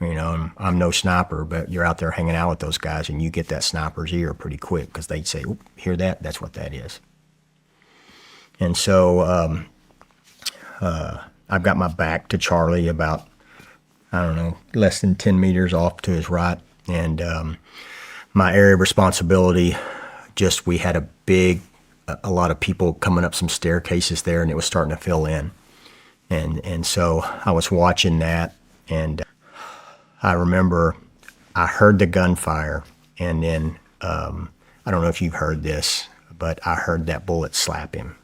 You know, and I'm no sniper, but you're out there hanging out with those guys and you get that sniper's ear pretty quick because they say, "Oop, hear that? That's what that is." And so I've got my back to Charlie about, I don't know, less than 10 meters off to his right. And my area of responsibility, just we had a lot of people coming up some staircases there, and it was starting to fill in. And so I was watching that, and I remember I heard the gunfire, and then I don't know if you've heard this, but I heard that bullet slap him.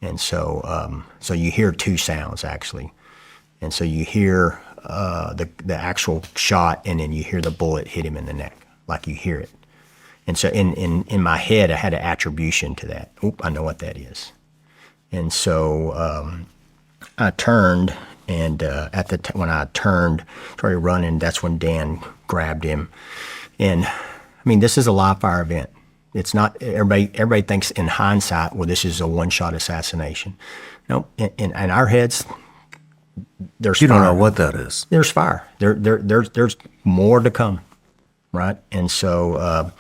And so so you hear two sounds actually. And so you hear the actual shot, and then you hear the bullet hit him in the neck, like you hear it. And so in my head, I had an attribution to that. Oop, I know what that is. And so I turned, and when I turned, started running, that's when Dan grabbed him. And I mean, this is a live fire event. It's not, everybody thinks in hindsight, well, this is a one-shot assassination. No, in our heads, there's You fire. don't know what that is. There's fire. There's more to come, right? And so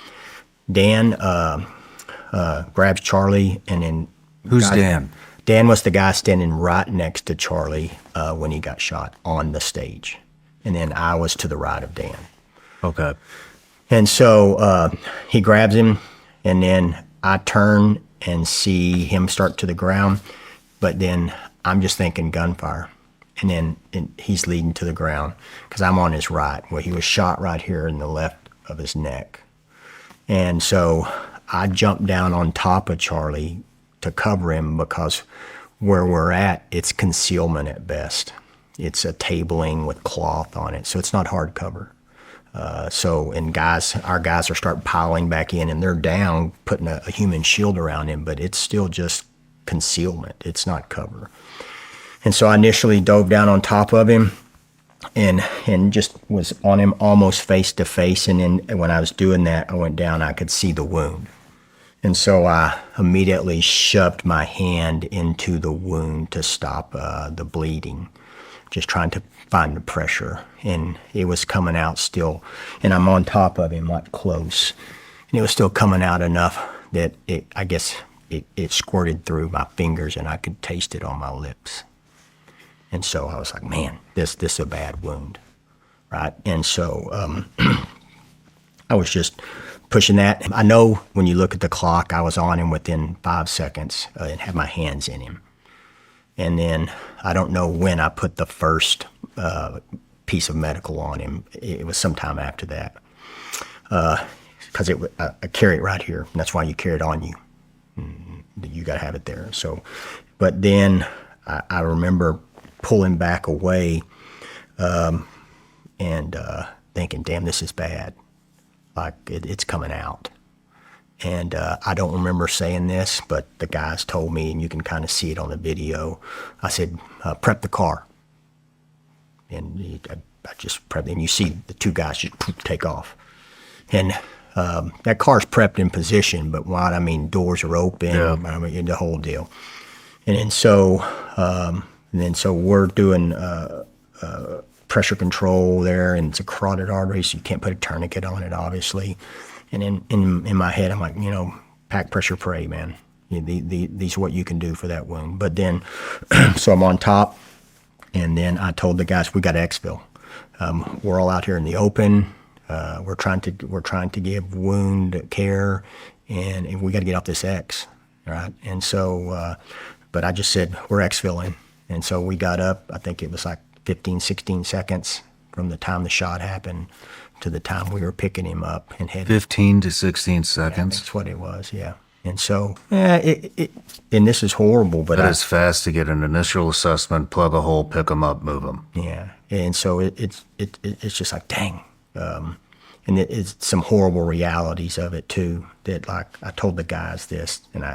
Dan grabs Charlie, and then Who's Dan? Dan was the guy standing right next to Charlie when he got shot on the stage, and then I was to the right of Dan. Okay. And so he grabs him, and then I turn and see him start to the ground, but then I'm just thinking gunfire. And then he's leading to the ground because I'm on his right, where he was shot right here in the left of his neck. And so I jumped down on top of Charlie to cover him because where we're at, it's concealment at best. It's a tabling with cloth on it, so it's not hard cover. And our guys are starting piling back in, and they're down, putting a human shield around him, but it's still just concealment. It's not cover. And so I initially dove down on top of him and just was on him almost face to face. And then when I was doing that, I went down, I could see the wound. And so I immediately shoved my hand into the wound to stop the bleeding, just trying to find the pressure. And it was coming out still. And I'm on top of him, like close. And it was still coming out enough that it squirted through my fingers and I could taste it on my lips. And so I was like, man, this is a bad wound, right? And so I was just pushing that. I know when you look at the clock, I was on him within 5 seconds and had my hands in him. And then I don't know when I put the first piece of medical on him. It was sometime after that. Because I carry it right here. And that's why you carry it on you. You got to have it there. So, but then I remember pulling back away and thinking, damn, this is bad. Like it's coming out. And I don't remember saying this, but the guys told me, and you can kind of see it on the video. I said, prep the car. And I just prepped, and you see the two guys just take off. And that car's prepped in position, but what I mean, doors are open, yeah. I mean, the whole deal. And then so we're doing pressure control there, and it's a carotid artery, so you can't put a tourniquet on it, obviously. And in my head, I'm like, pack, pressure, pray, man. These are what you can do for that wound. But then, so I'm on top, and then I told the guys, we got to exfil. We're all out here in the open. We're trying to give wound care, and we got to get off this X, right? And so, but I just said, we're exfilling. And so we got up, I think it was like 15, 16 seconds from the time the shot happened to the time we were picking him up and headed. 15 to 16 seconds? Yeah, that's what it was, yeah. And so, and this is horrible, but that is fast to get an initial assessment, plug a hole, pick them up, move them. Yeah, and so it's just like, dang. And it's some horrible realities of it too, that like I told the guys this, and I